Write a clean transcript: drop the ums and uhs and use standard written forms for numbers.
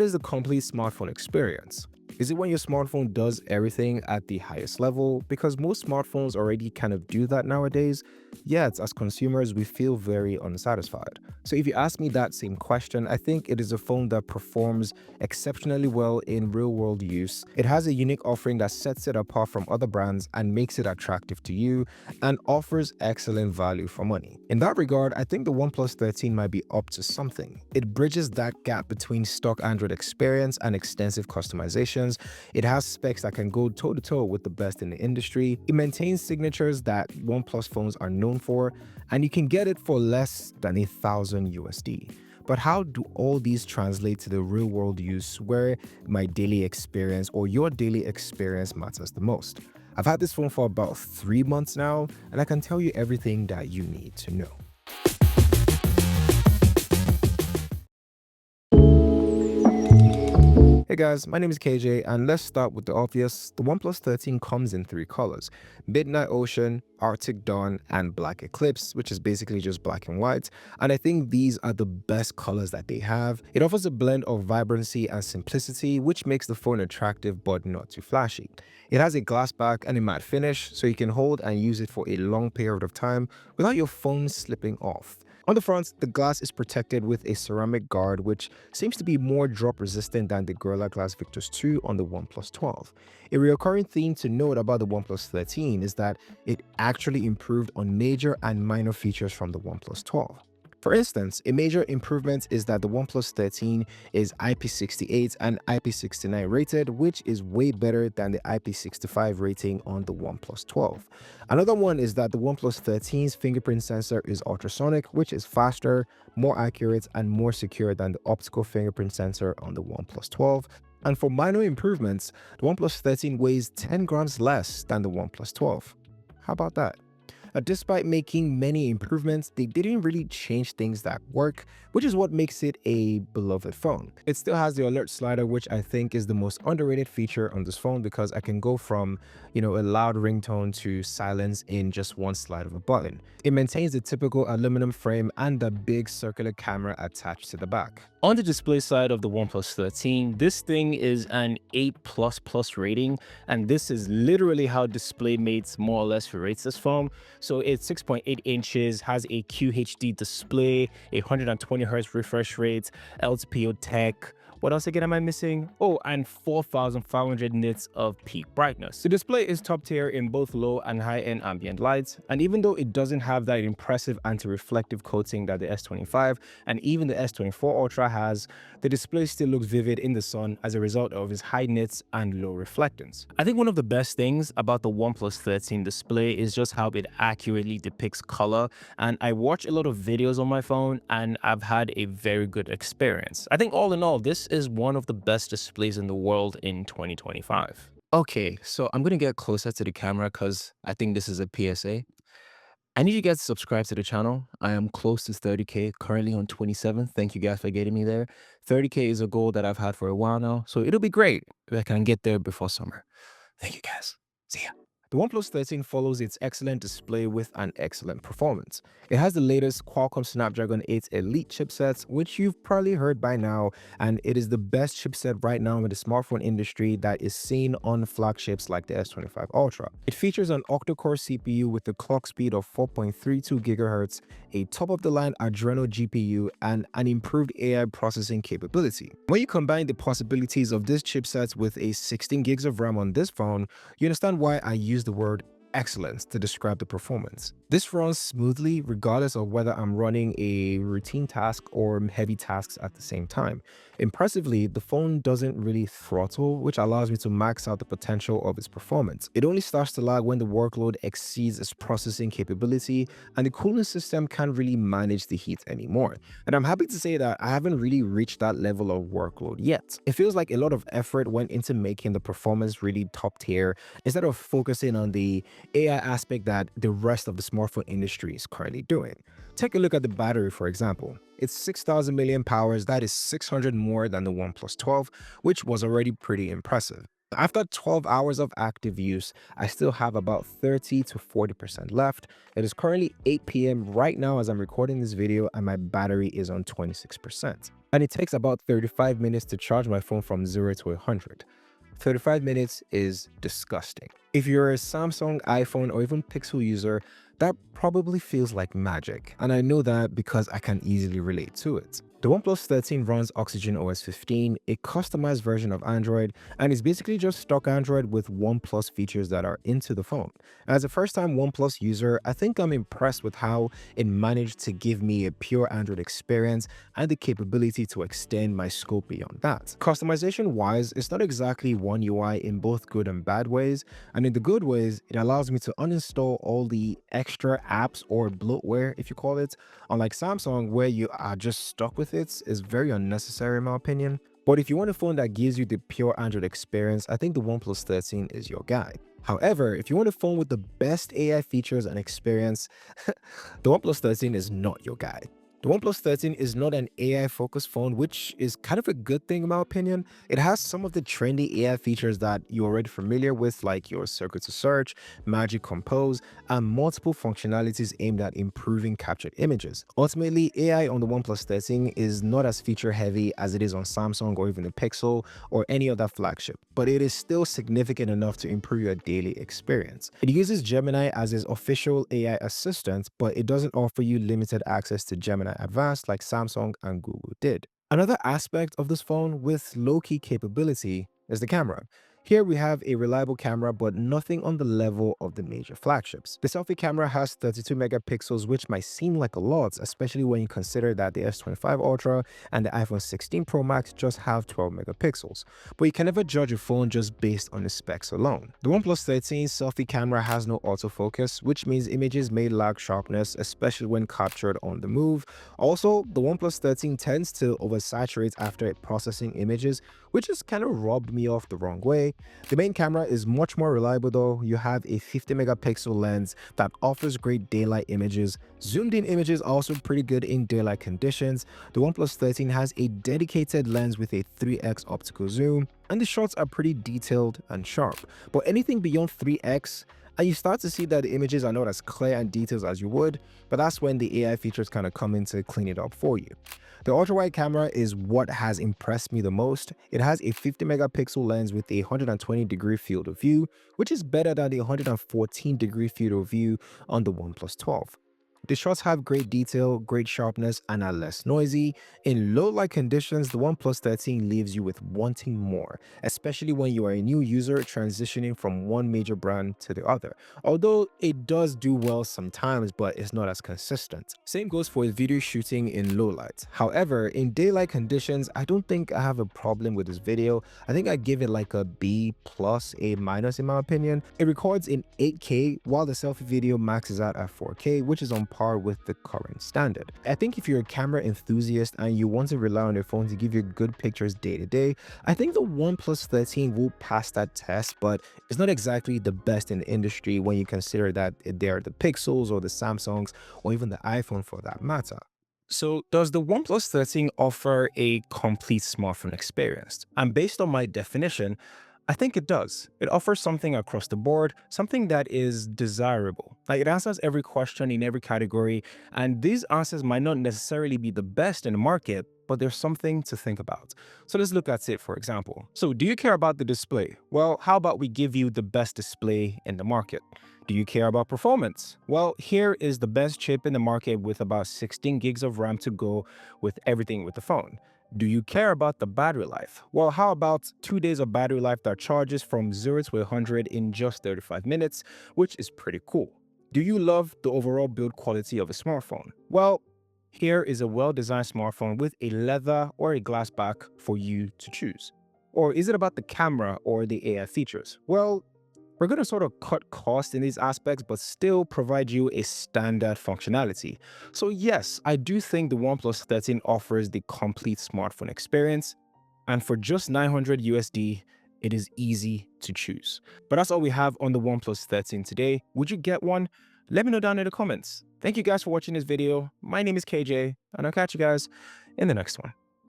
what is the complete smartphone experience? Is it when your smartphone does everything at the highest level? Because most smartphones already kind of do that nowadays, yet as consumers, we feel very unsatisfied. So if you ask me that same question, I think it is a phone that performs exceptionally well in real-world use. It has a unique offering that sets it apart from other brands and makes it attractive to you and offers excellent value for money. In that regard, I think the OnePlus 13 might be up to something. It bridges that gap between stock Android experience and extensive customizations. It has specs that can go toe-to-toe with the best in the industry. It maintains signatures that OnePlus phones are known for, and you can get it for less than $1,000 USD. But how do all these translate to the real world use where my daily experience or your daily experience matters the most? I've had this phone for about 3 months now, and I can tell you everything that you need to know. Hey guys, my name is KJ, and let's start with the obvious. The OnePlus 13 comes in 3 colors: Midnight Ocean, Arctic Dawn, and Black Eclipse, which is basically just black and white. And I think these are the best colors that they have. It offers a blend of vibrancy and simplicity, which makes the phone attractive but not too flashy. It has a glass back and a matte finish, so you can hold and use it for a long period of time without your phone slipping off. On the front, the glass is protected with a ceramic guard, which seems to be more drop resistant than the Gorilla Glass Victus 2 on the OnePlus 12. A recurring theme to note about the OnePlus 13 is that it actually improved on major and minor features from the OnePlus 12. For instance, a major improvement is that the OnePlus 13 is IP68 and IP69 rated, which is way better than the IP65 rating on the OnePlus 12. Another one is that the OnePlus 13's fingerprint sensor is ultrasonic, which is faster, more accurate, and more secure than the optical fingerprint sensor on the OnePlus 12. And for minor improvements, the OnePlus 13 weighs 10 grams less than the OnePlus 12. How about that? Despite making many improvements, they didn't really change things that work, which is what makes it a beloved phone. It still has the alert slider, which I think is the most underrated feature on this phone because I can go from, a loud ringtone to silence in just one slide of a button. It maintains the typical aluminum frame and the big circular camera attached to the back. On the display side of the OnePlus 13, this thing is an 8++ rating, and this is literally how DisplayMate more or less rates this phone. So it's 6.8 inches, has a QHD display, a 120Hz refresh rate, LTPO tech. What else again am I missing? Oh, and 4,500 nits of peak brightness. The display is top tier in both low and high-end ambient lights, and even though it doesn't have that impressive anti-reflective coating that the S25 and even the S24 Ultra has, the display still looks vivid in the sun as a result of its high nits and low reflectance. I think one of the best things about the OnePlus 13 display is just how it accurately depicts color, and I watch a lot of videos on my phone and I've had a very good experience. I think all in all, this is one of the best displays in the world in 2025. Okay, so I'm gonna get closer to the camera because I think this is a PSA. I need you guys to subscribe to the channel. I am close to 30K, currently on 27. Thank you guys for getting me there. 30K is a goal that I've had for a while now, so it'll be great if I can get there before summer. Thank you guys. See ya. The OnePlus 13 follows its excellent display with an excellent performance. It has the latest Qualcomm Snapdragon 8 Elite chipsets, which you've probably heard by now, and it is the best chipset right now in the smartphone industry that is seen on flagships like the S25 Ultra. It features an octa-core CPU with a clock speed of 4.32 GHz, a top-of-the-line Adreno GPU, and an improved AI processing capability. When you combine the possibilities of this chipset with a 16 gigs of RAM on this phone, you understand why I use the word excellence to describe the performance. This runs smoothly regardless of whether I'm running a routine task or heavy tasks at the same time. Impressively, the phone doesn't really throttle, which allows me to max out the potential of its performance. It only starts to lag when the workload exceeds its processing capability, and the cooling system can't really manage the heat anymore. And I'm happy to say that I haven't really reached that level of workload yet. It feels like a lot of effort went into making the performance really top tier instead of focusing on the AI aspect that the rest of the smartphone industry is currently doing. Take a look at the battery, for example. It's 6,000 mAh, that is 600 more than the OnePlus 12, which was already pretty impressive. After 12 hours of active use, I still have about 30 to 40% left. It is currently 8 p.m. right now as I'm recording this video, and my battery is on 26%. and it takes about 35 minutes to charge my phone from 0 to 100. 35 minutes is disgusting. If you're a Samsung, iPhone, or even Pixel user, that probably feels like magic, and I know that because I can easily relate to it. The OnePlus 13 runs Oxygen OS 15, a customized version of Android, and it's basically just stock Android with OnePlus features that are into the phone. As a first-time OnePlus user, I think I'm impressed with how it managed to give me a pure Android experience and the capability to extend my scope beyond that. Customization-wise, it's not exactly One UI in both good and bad ways, and in the good ways, it allows me to uninstall all the extra apps or bloatware, if you call it, unlike Samsung, where you are just stuck with it, is very unnecessary in my opinion. But if you want a phone that gives you the pure Android experience, I think the OnePlus 13 is your guy. However, if you want a phone with the best AI features and experience, the OnePlus 13 is not your guy. The OnePlus 13 is not an AI-focused phone, which is kind of a good thing in my opinion. It has some of the trendy AI features that you're already familiar with, like your circuit to search, Magic Compose, and multiple functionalities aimed at improving captured images. Ultimately, AI on the OnePlus 13 is not as feature-heavy as it is on Samsung or even the Pixel or any other flagship, but it is still significant enough to improve your daily experience. It uses Gemini as its official AI assistant, but it doesn't offer you limited access to Gemini Advanced like Samsung and Google did. Another aspect of this phone with low-key capability is the camera. Here we have a reliable camera, but nothing on the level of the major flagships. The selfie camera has 32 megapixels, which might seem like a lot, especially when you consider that the S25 Ultra and the iPhone 16 Pro Max just have 12 megapixels. But you can never judge a phone just based on the specs alone. The OnePlus 13 selfie camera has no autofocus, which means images may lack sharpness, especially when captured on the move. Also, the OnePlus 13 tends to oversaturate after processing images, which has kind of rubbed me off the wrong way. The main camera is much more reliable though. You have a 50 megapixel lens that offers great daylight images. Zoomed in images are also pretty good in daylight conditions. The OnePlus 13 has a dedicated lens with a 3x optical zoom, and the shots are pretty detailed and sharp. But anything beyond 3x, and you start to see that the images are not as clear and detailed as you would, but that's when the AI features kind of come in to clean it up for you. The ultra-wide camera is what has impressed me the most. It has a 50 megapixel lens with a 120-degree field of view, which is better than the 114-degree field of view on the OnePlus 12. The shots have great detail, great sharpness, and are less noisy. In low light conditions, the OnePlus 13 leaves you with wanting more, especially when you are a new user transitioning from one major brand to the other. Although it does do well sometimes, but it's not as consistent. Same goes for video shooting in low light. However, in daylight conditions, I don't think I have a problem with this video. I think I give it like a B plus, A minus in my opinion. It records in 8K while the selfie video maxes out at 4K, which is on par with the current standard. I think if you're a camera enthusiast and you want to rely on your phone to give you good pictures day to day, I think the OnePlus 13 will pass that test, but it's not exactly the best in the industry when you consider that they are the Pixels or the Samsungs or even the iPhone for that matter. So, does the OnePlus 13 offer a complete smartphone experience? And based on my definition, I think it does. It offers something across the board, something that is desirable. Like it answers every question in every category, and these answers might not necessarily be the best in the market, but there's something to think about. So let's look at it for example. So do you care about the display? Well, how about we give you the best display in the market? Do you care about performance? Well, here is the best chip in the market with about 16 gigs of RAM to go with everything with the phone. Do you care about the battery life? Well, how about 2 days of battery life that charges from 0 to 100 in just 35 minutes, which is pretty cool. Do you love the overall build quality of a smartphone? Well, here is a well-designed smartphone with a leather or a glass back for you to choose. Or is it about the camera or the AI features? Well, we're going to sort of cut costs in these aspects, but still provide you a standard functionality. So yes, I do think the OnePlus 13 offers the complete smartphone experience, and for just 900 USD, it is easy to choose. But that's all we have on the OnePlus 13 today. Would you get one? Let me know down in the comments. Thank you guys for watching this video. My name is KJ, and I'll catch you guys in the next one.